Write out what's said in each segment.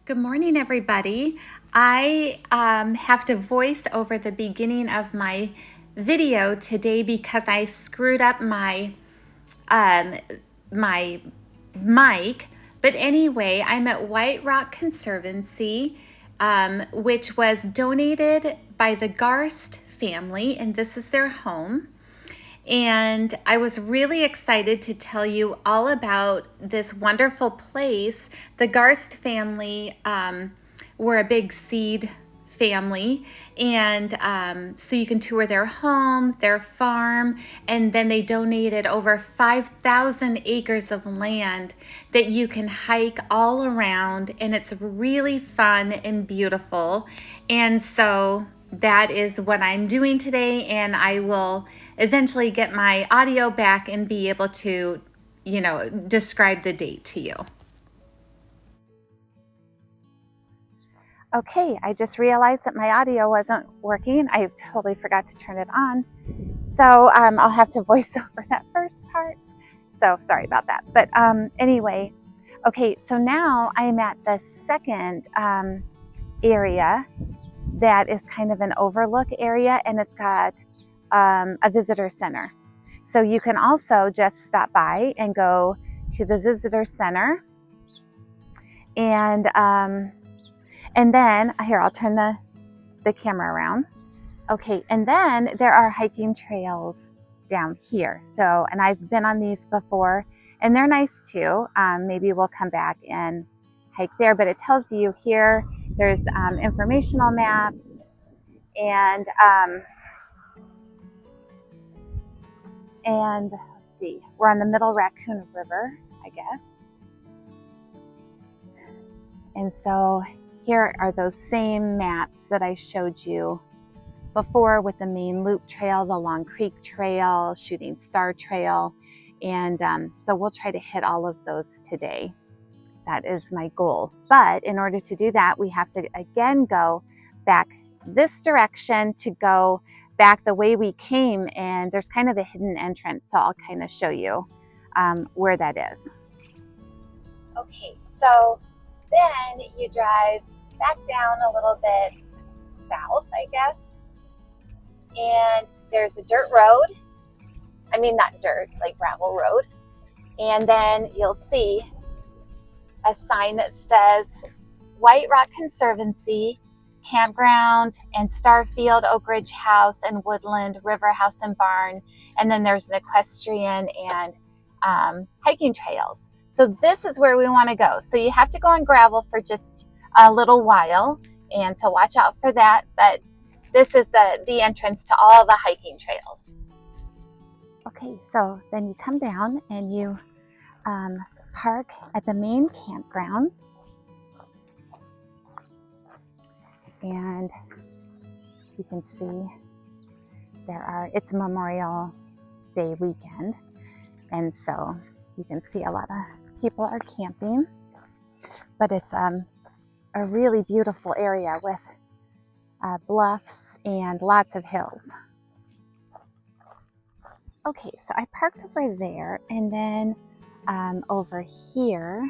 Good morning, everybody. I have to voice over the beginning of my video today because I screwed up my my mic. But anyway, I'm at Whiterock Conservancy, which was donated by the Garst family, and this is their home. And I was really excited to tell you all about this wonderful place. The Garst family were a big seed family, and so you can tour their home, their farm, and then they donated over 5,000 acres of land that you can hike all around, and it's really fun and beautiful. And so that is what I'm doing today, and I will eventually get my audio back and be able to, describe the date to you. Okay, I just realized that my audio wasn't working. I totally forgot to turn it on. So I'll have to voice over that first part. So sorry about that. But anyway, okay, so now I'm at the second area that is kind of an overlook area, and it's got a visitor center. So you can also just stop by and go to the visitor center. And then, here, I'll turn the camera around. Okay, and then there are hiking trails down here. So, and I've been on these before, and they're nice too. Maybe we'll come back and hike there, but it tells you here, there's informational maps, and let's see, we're on the Middle Raccoon River, I guess. And so here are those same maps that I showed you before with the main loop trail, the Long Creek Trail, Shooting Star Trail. And so we'll try to hit all of those today. That is my goal. But in order to do that, we have to again go back this direction to go back the way we came. And there's kind of a hidden entrance. So I'll kind of show you where that is. Okay, so then you drive back down a little bit south, I guess. And there's a dirt road. I mean, not dirt, like gravel road. And then you'll see a sign that says Whiterock Conservancy, Campground, and Starfield, Oak Ridge House, and Woodland, River House and Barn. And then there's an equestrian and hiking trails. So this is where we want to go. So you have to go on gravel for just a little while. And so watch out for that. But this is the entrance to all the hiking trails. Okay, so then you come down and you park at the main campground. And you can see it's Memorial Day weekend. And so you can see a lot of people are camping. But it's a really beautiful area with bluffs and lots of hills. Okay, so I parked over there, and then over here,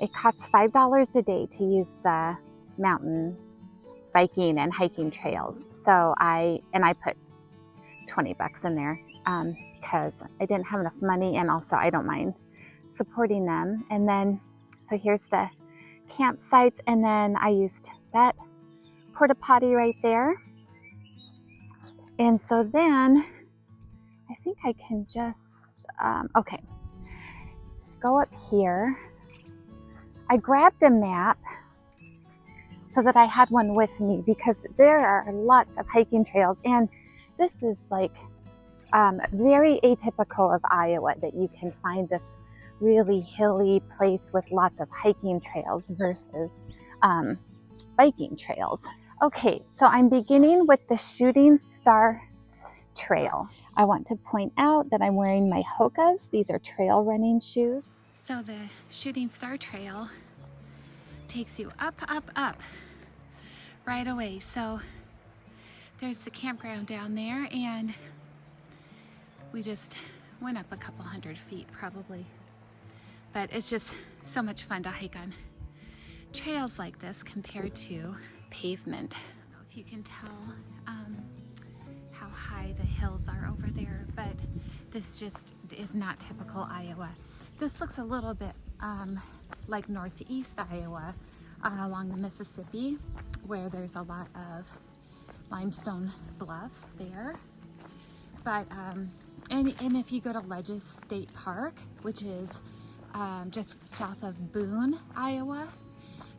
it costs $5 a day to use the mountain biking and hiking trails. So I put 20 bucks in there because I didn't have enough money, and also I don't mind supporting them. And then, so here's the campsites, and then I used that porta potty right there. And so then I think I can just, okay, go up here. I grabbed a map so that I had one with me because there are lots of hiking trails, and this is like very atypical of Iowa that you can find this really hilly place with lots of hiking trails versus biking trails. Okay, so I'm beginning with the Shooting Star Trail. I want to point out that I'm wearing my Hokas. These are trail running shoes. So the Shooting Star Trail takes you up, up, up right away. So there's the campground down there, and we just went up a couple 100 feet probably. But it's just so much fun to hike on trails like this compared to pavement. I don't know if you can tell how high the hills are over there, but this just is not typical Iowa. This looks a little bit like northeast Iowa along the Mississippi, where there's a lot of limestone bluffs there. But and if you go to Ledges State Park, which is just south of Boone, Iowa,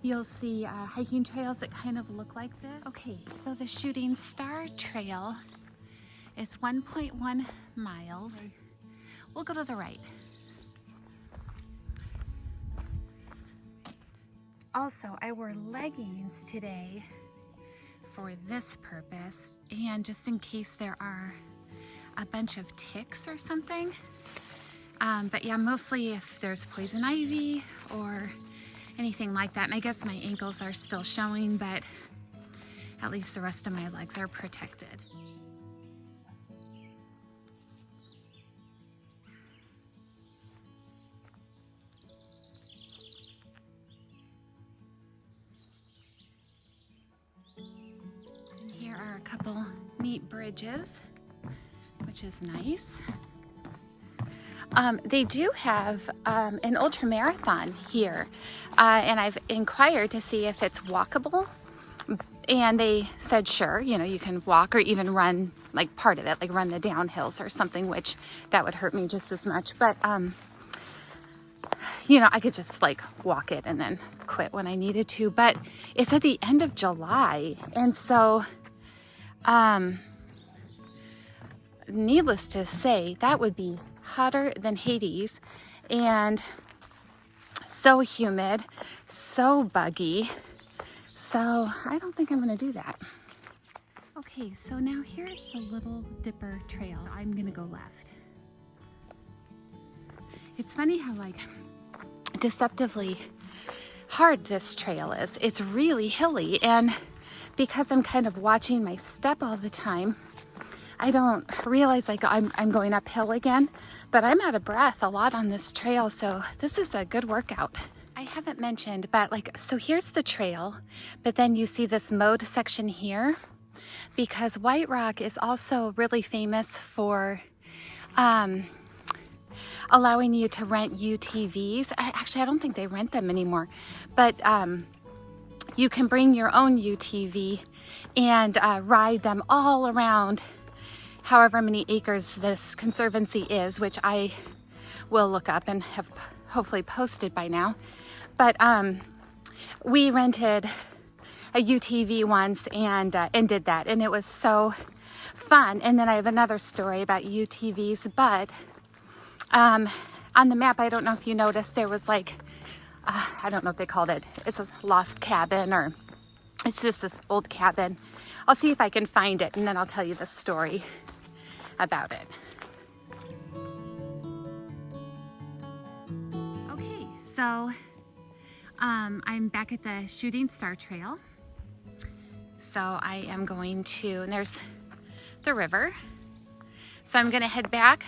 you'll see hiking trails that kind of look like this. Okay, so the Shooting Star Trail is 1.1 miles. We'll go to the right. Also, I wore leggings today for this purpose, and just in case there are a bunch of ticks or something. But yeah, mostly if there's poison ivy or anything like that. And I guess my ankles are still showing, but at least the rest of my legs are protected. And here are a couple neat bridges, which is nice. They do have an ultra marathon here, and I've inquired to see if it's walkable, and they said sure, you know, you can walk or even run like part of it, like run the downhills or something, which that would hurt me just as much, but you know, I could just like walk it and then quit when I needed to. But it's at the end of July, and so needless to say, that would be hotter than Hades, and so humid, so buggy. So I don't think I'm gonna do that. Okay, so now here's the Little Dipper Trail. I'm gonna go left. It's funny how like deceptively hard this trail is. It's really hilly, and because I'm kind of watching my step all the time, I don't realize like I'm going uphill again, but I'm out of breath a lot on this trail, so this is a good workout. I haven't mentioned, but like, so here's the trail, but then you see this mode section here, because Whiterock is also really famous for allowing you to rent UTVs. Actually, I don't think they rent them anymore, but you can bring your own UTV and ride them all around however many acres this Conservancy is, which I will look up and have hopefully posted by now. But we rented a UTV once and did that, and it was so fun. And then I have another story about UTVs, but on the map, I don't know if you noticed, there was like, I don't know what they called it. It's a lost cabin, or it's just this old cabin. I'll see if I can find it, and then I'll tell you the story about it. Okay, so I'm back at the Shooting Star Trail. So I am going to, and there's the river. So I'm gonna head back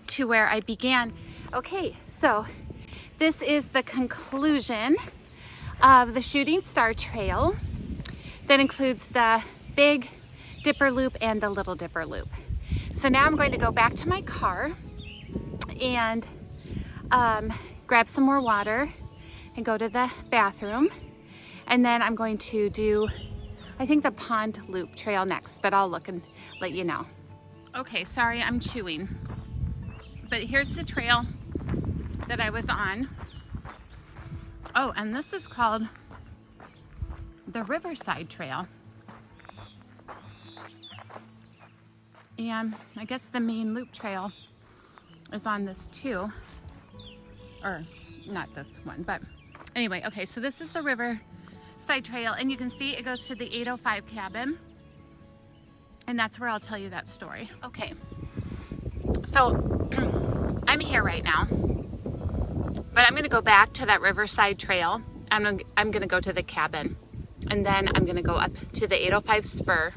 to where I began. Okay, so this is the conclusion of the Shooting Star Trail that includes the Big Dipper Loop and the Little Dipper Loop. So now I'm going to go back to my car and grab some more water and go to the bathroom. And then I'm going to do, I think, the Pond Loop Trail next, but I'll look and let you know. Okay, sorry, I'm chewing. But here's the trail that I was on. Oh, and this is called the Riverside Trail. And I guess the main loop trail is on this too. Or not this one, but anyway, okay, so this is the Riverside Trail, and you can see it goes to the 805 cabin. And that's where I'll tell you that story. Okay, so I'm here right now, but I'm gonna go back to that Riverside Trail. I'm gonna go to the cabin, and then I'm gonna go up to the 805 spur,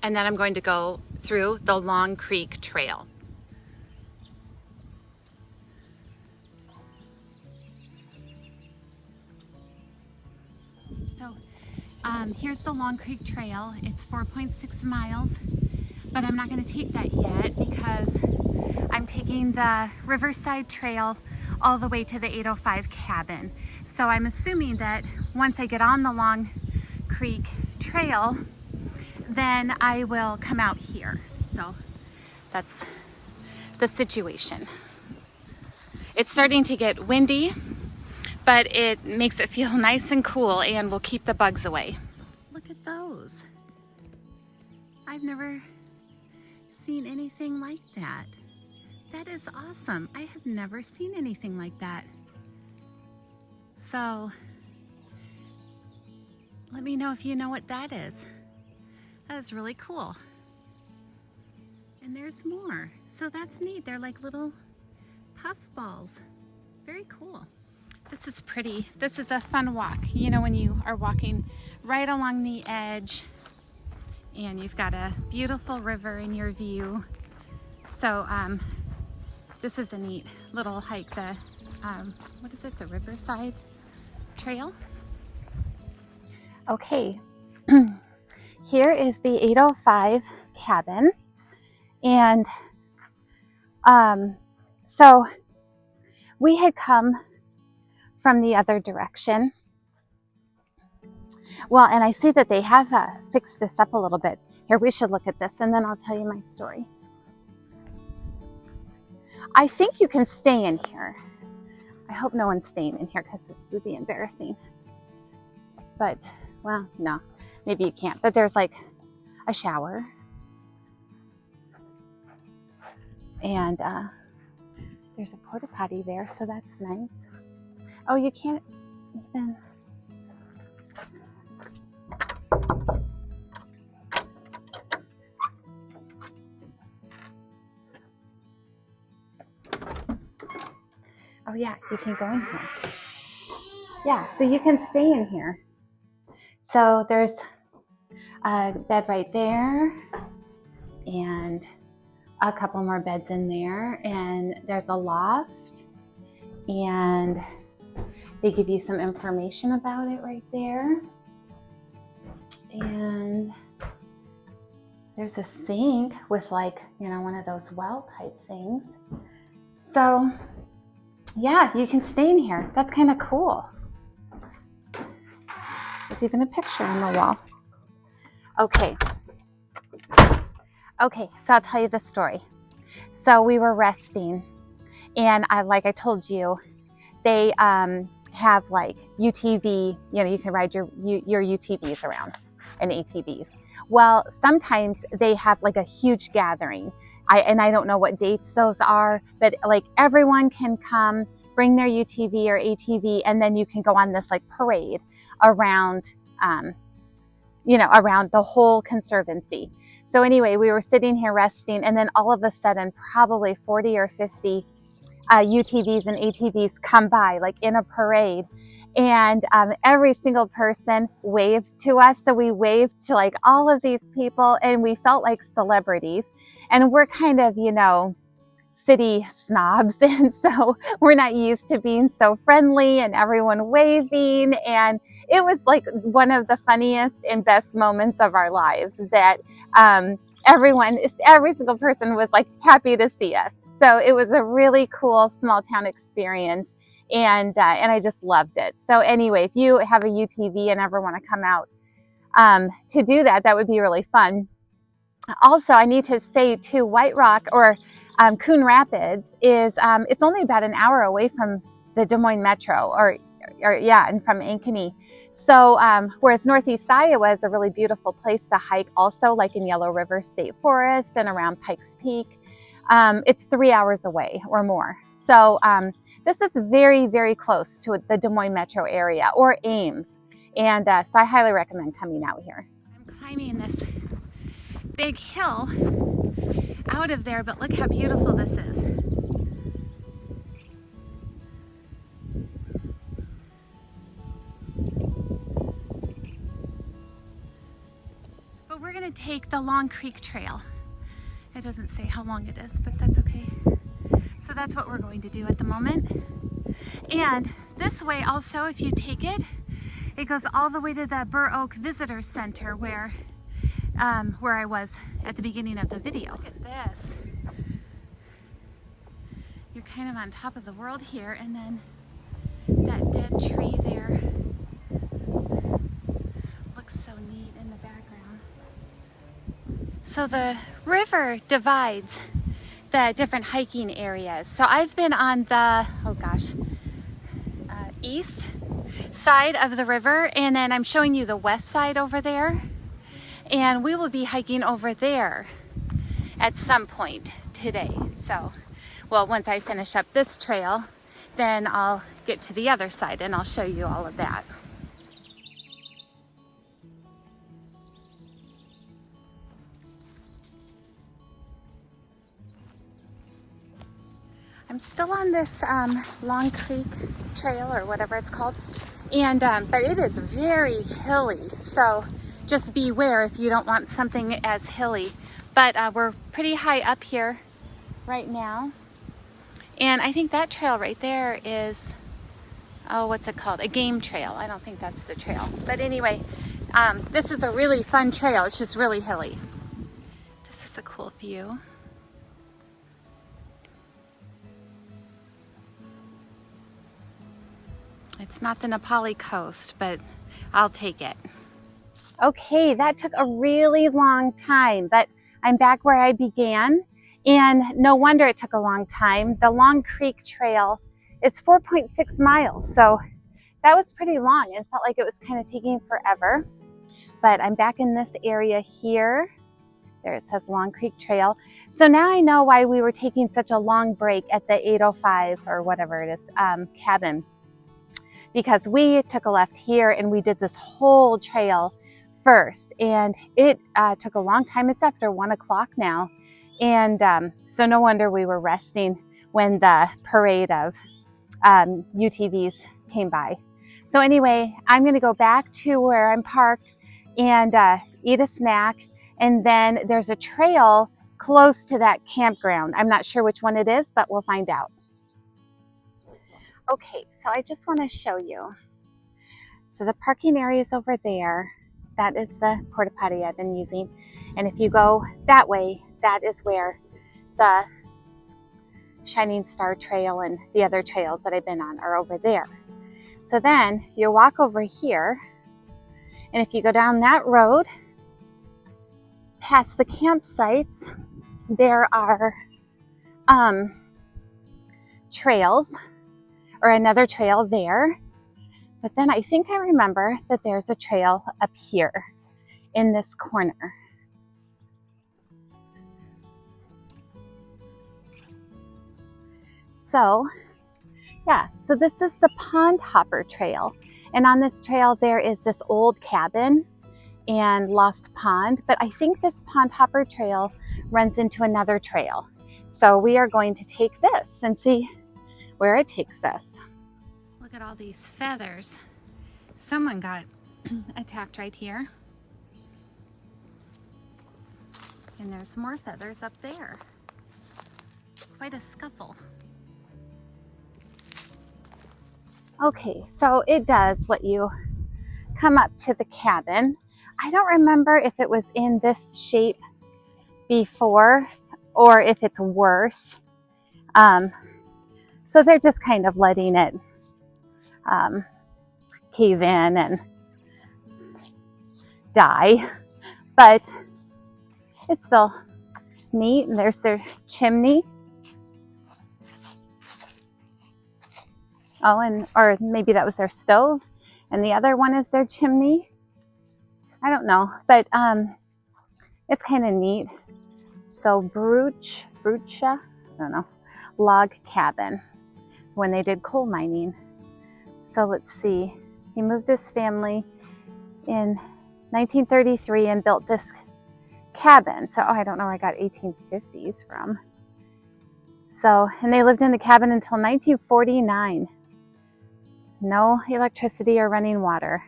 and then I'm going to go through the Long Creek Trail. So here's the Long Creek Trail. It's 4.6 miles, but I'm not going to take that yet because I'm taking the Riverside Trail all the way to the 805 cabin. So I'm assuming that once I get on the Long Creek Trail, then I will come out here. So that's the situation. It's starting to get windy, but it makes it feel nice and cool and will keep the bugs away. Look at those. I've never seen anything like that. That is awesome. I have never seen anything like that. So let me know if you know what that is. That is really cool. And there's more. So that's neat. They're like little puff balls. Very cool. This is pretty. This is a fun walk. You know, when you are walking right along the edge and you've got a beautiful river in your view. So this is a neat little hike. The, what is it? The Riverside Trail? Okay. Here is the 805 cabin. And so we had come from the other direction. Well, and I see that they have fixed this up a little bit. Here, we should look at this and then I'll tell you my story. I think you can stay in here. I hope no one's staying in here because this would be embarrassing. But, well, no, maybe you can't. But there's like a shower. And there's a porta potty there, so that's nice. Oh, you can't even... Oh yeah, you can go in here. Yeah, so you can stay in here. So there's a bed right there and a couple more beds in there, and there's a loft, and they give you some information about it right there. And there's a sink with, like, you know, one of those well type things. So yeah, you can stay in here. That's kind of cool. There's even a picture on the wall. Okay. Okay, so I'll tell you the story. So we were resting, and like I told you, they have like UTV, you know, you can ride your UTVs around and ATVs. Well, sometimes they have like a huge gathering. I don't know what dates those are, but like everyone can come, bring their UTV or ATV, and then you can go on this like parade around, you know, around the whole Conservancy. So anyway, we were sitting here resting, and then all of a sudden, probably 40 or 50 UTVs and ATVs come by, like in a parade. And every single person waved to us. So we waved to like all of these people, and we felt like celebrities. And we're kind of, you know, city snobs. And so we're not used to being so friendly and everyone waving. And it was like one of the funniest and best moments of our lives that every single person was like happy to see us. So it was a really cool small town experience. And I just loved it. So anyway, if you have a UTV and ever want to come out to do that, that would be really fun. Also, I need to say too, Whiterock or Coon Rapids is, it's only about an hour away from the Des Moines Metro, or yeah, and from Ankeny. So whereas Northeast Iowa is a really beautiful place to hike also, like in Yellow River State Forest and around Pikes Peak, it's 3 hours away or more. So this is very, very close to the Des Moines metro area, or Ames. And so I highly recommend coming out here. I'm climbing this big hill out of there, but look how beautiful this is. But we're gonna take the Long Creek Trail. It doesn't say how long it is, but that's okay. So that's what we're going to do at the moment. And this way also, if you take it, It goes all the way to the Burr Oak Visitor Center where I was at the beginning of the video. Look at this. You're kind of on top of the world here, and then that dead tree there looks so neat in the background. So the river divides the different hiking areas. So I've been on the, east side of the river, and then I'm showing you the west side over there. And we will be hiking over there at some point today. So, well, once I finish up this trail, then I'll get to the other side and I'll show you all of that. I'm still on this Long Creek Trail or whatever it's called, and but it is very hilly, so just beware if you don't want something as hilly. But we're pretty high up here right now, and I think that trail right there is, oh, what's it called? A game trail. I don't think that's the trail, but anyway, this is a really fun trail. It's just really hilly. This is a cool view. It's not the Nepali coast, but I'll take it. Okay, that took a really long time, but I'm back where I began, and no wonder it took a long time. The Long Creek Trail is 4.6 miles, so that was pretty long. It felt like it was kind of taking forever, but I'm back in this area here. There it says Long Creek Trail. So now I know why we were taking such a long break at the 805 or whatever it is, cabin. Because we took a left here and we did this whole trail first, and it took a long time. It's after 1 o'clock now, and so no wonder we were resting when the parade of UTVs came by. So anyway, I'm going to go back to where I'm parked and eat a snack, and then there's a trail close to that campground. I'm not sure which one it is, but we'll find out. Okay, so I just want to show you. So the parking area is over there. That is the porta potty I've been using. And if you go that way, that is where the Shining Star Trail and the other trails that I've been on are over there. So then you walk over here, and if you go down that road, past the campsites, there are trails, or another trail there. But then I think I remember that there's a trail up here in this corner. So yeah, so this is the Pond Hopper Trail. And on this trail there is this old cabin and lost pond. But I think this Pond Hopper Trail runs into another trail. So we are going to take this and see where it takes us. Look at all these feathers. Someone got attacked right here. And there's more feathers up there. Quite a scuffle. Okay, so it does let you come up to the cabin. I don't remember if it was in this shape before or if it's worse. So they're just kind of letting it cave in and die, but it's still neat. And there's their chimney. Oh, or maybe that was their stove, and the other one is their chimney. I don't know, but it's kind of neat. So Brucha, I don't know, log cabin when they did coal mining. So let's see. He moved his family in 1933 and built this cabin. So I don't know where I got 1850s from. So, and they lived in the cabin until 1949. No electricity or running water.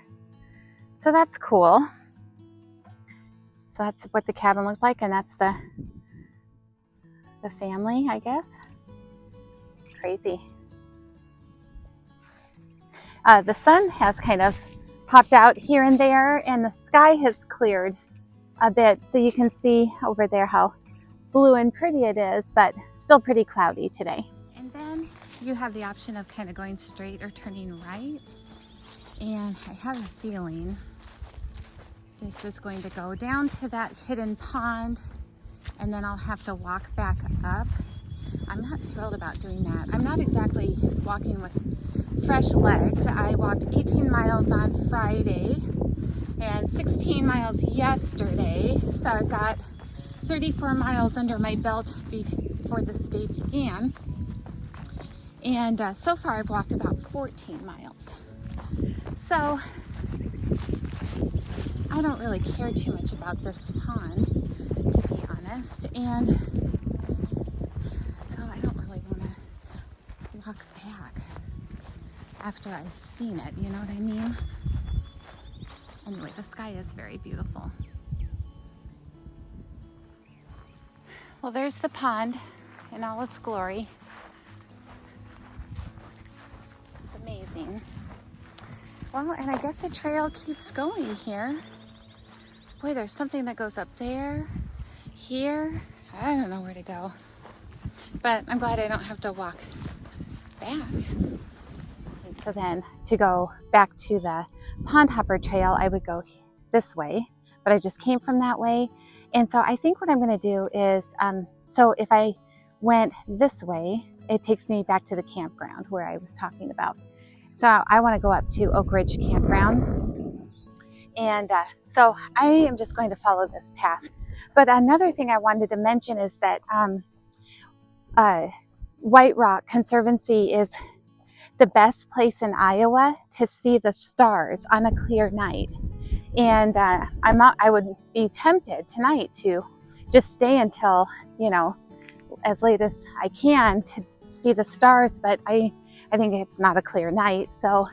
So that's cool. So that's what the cabin looked like, and that's the family, I guess. Crazy. The sun has kind of popped out here and there, and the sky has cleared a bit, so you can see over there how blue and pretty it is, but still pretty cloudy today. And then you have the option of kind of going straight or turning right. And I have a feeling this is going to go down to that hidden pond, and then I'll have to walk back up. I'm not thrilled about doing that. I'm not exactly walking with fresh legs. I walked 18 miles on Friday and 16 miles yesterday, so I got 34 miles under my belt before this day began. And so far I've walked about 14 miles. So I don't really care too much about this pond, to be honest, and so I don't really want to walk back after I've seen it, you know what I mean? Anyway, the sky is very beautiful. Well, there's the pond in all its glory. It's amazing. Well, and I guess the trail keeps going here. Boy, there's something that goes up there, here. I don't know where to go. But I'm glad I don't have to walk back. And so then to go back to the Pond Hopper Trail, I would go this way, but I just came from that way. And so I think what I'm going to do is, so if I went this way, it takes me back to the campground where I was talking about. So I want to go up to Oak Ridge Campground. And so I am just going to follow this path. But another thing I wanted to mention is that Whiterock Conservancy is the best place in Iowa to see the stars on a clear night. And I would be tempted tonight to just stay until, you know, as late as I can to see the stars, but I think it's not a clear night, so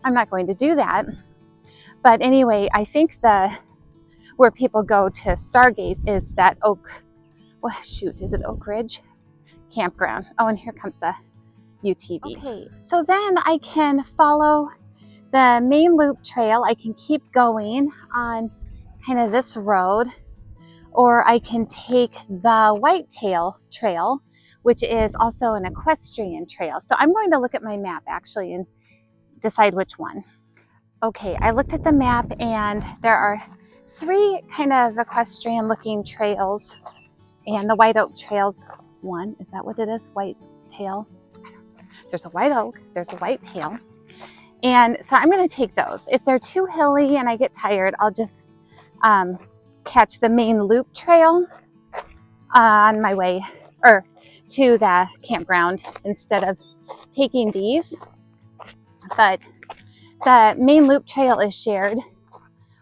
I'm not going to do that. But anyway, I think where people go to stargaze is that is it Oak Ridge Campground? Oh, and here comes a UTV. Okay, so then I can follow the main loop trail. I can keep going on kind of this road, or I can take the Whitetail Trail, which is also an equestrian trail. So I'm going to look at my map actually and decide which one. Okay, I looked at the map and there are 3 kind of equestrian looking trails, and the White Oak Trail's one. Is that what it is? Whitetail? There's a white oak, there's a whitetail. And so I'm going to take those. If they're too hilly and I get tired, I'll just catch the main loop trail on my way to the campground instead of taking these. But the main loop trail is shared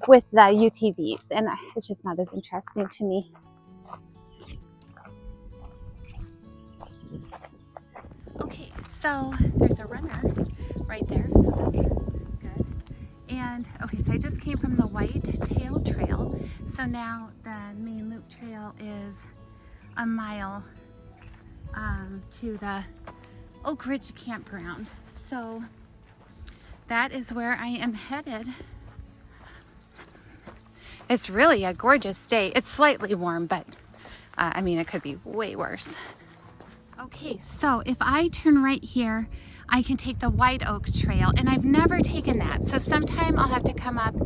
with the UTVs, and it's just not as interesting to me. Okay, so there's a runner right there, so that's good. And okay, so I just came from the Whitetail Trail, so now the main loop trail is a mile to the Oak Ridge Campground. So that is where I am headed. It's really a gorgeous day. It's slightly warm, but I mean, it could be way worse. Okay, so if I turn right here, I can take the White Oak Trail, and I've never taken that. So sometime I'll have to come up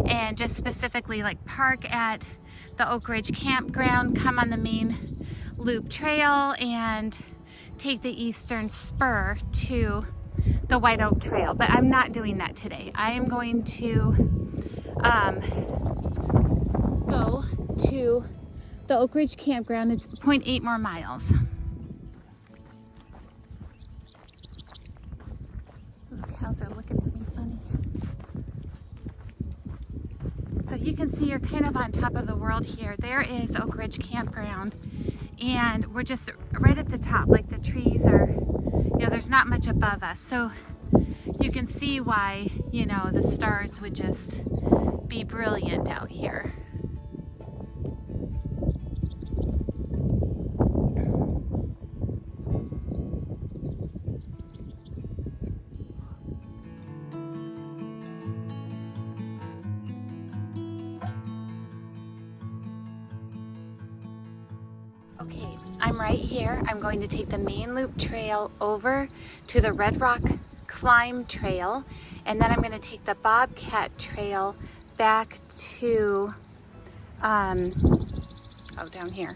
and just specifically like park at the Oak Ridge Campground, come on the main loop trail, and take the eastern spur to the White Oak Trail. But I'm not doing that today. I am going to go to the Oak Ridge Campground. It's 0.8 more miles. Those cows are looking at me funny. So you can see you're kind of on top of the world here. There is Oak Ridge Campground, and we're just right at the top. Like the trees are, you know, there's not much above us. So you can see why, you know, the stars would just be brilliant out here. am right here. I'm going to take the main loop trail over to the Red Rock Climb Trail, and then I'm going to take the Bobcat Trail back to, down here,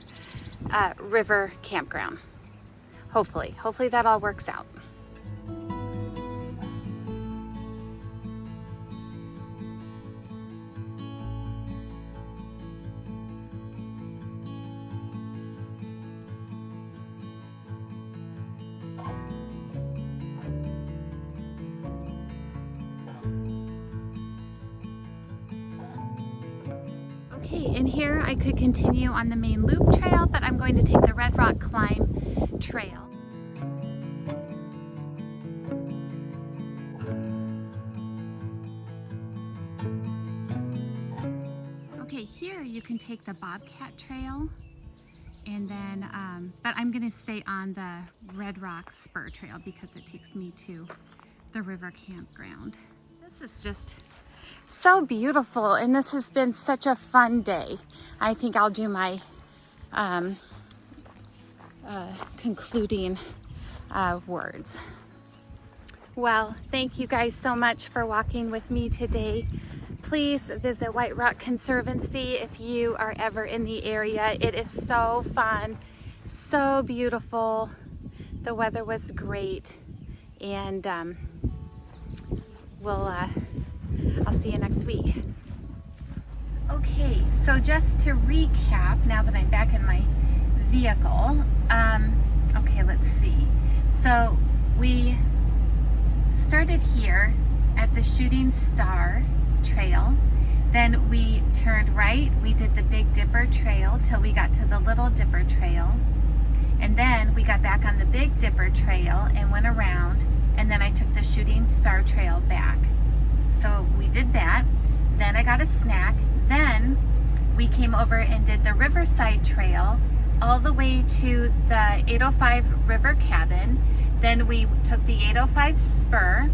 River Campground. Hopefully that all works out. Okay, and here I could continue on the main loop trail, but I'm going to take the Red Rock Climb Trail. Okay, here you can take the Bobcat Trail, and then, but I'm gonna stay on the Red Rock Spur Trail because it takes me to the River Campground. This is just so beautiful, and this has been such a fun day. I think I'll do my concluding words. Well, thank you guys so much for walking with me today. Please visit Whiterock Conservancy if you are ever in the area. It is so fun, so beautiful. The weather was great, and I'll see you next week. Okay, so just to recap, now that I'm back in my vehicle, okay, let's see. So we started here at the Shooting Star Trail, then we turned right, we did the Big Dipper Trail till we got to the Little Dipper Trail, and then we got back on the Big Dipper Trail and went around, and then I took the Shooting Star Trail back. So we did that, then I got a snack, then we came over and did the Riverside Trail all the way to the 805 River Cabin, then we took the 805 Spur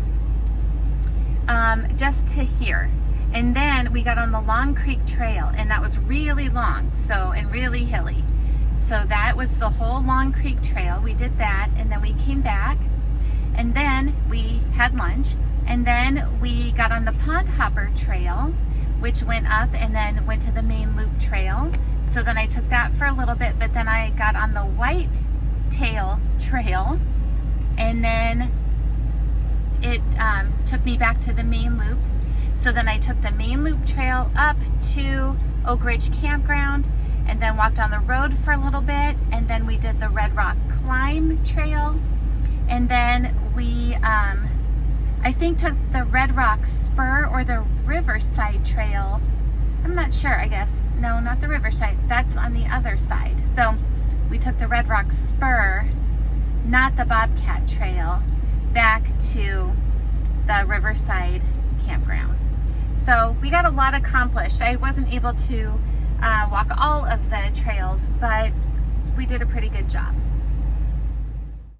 just to here, and then we got on the Long Creek Trail, and that was really long, and really hilly. So that was the whole Long Creek Trail. We did that, and then we came back, and then we had lunch, and then we got on the Pond Hopper Trail, which went up and then went to the main loop trail. So then I took that for a little bit, but then I got on the White Tail Trail, and then it took me back to the main loop. So then I took the main loop trail up to Oak Ridge Campground, and then walked on the road for a little bit, and then we did the Red Rock Climb Trail, and then we I think took the Red Rock Spur or the Riverside Trail. I'm not sure, I guess. No, not the Riverside. That's on the other side. So we took the Red Rock Spur, not the Bobcat Trail, back to the Riverside Campground. So we got a lot accomplished. I wasn't able to walk all of the trails, but we did a pretty good job.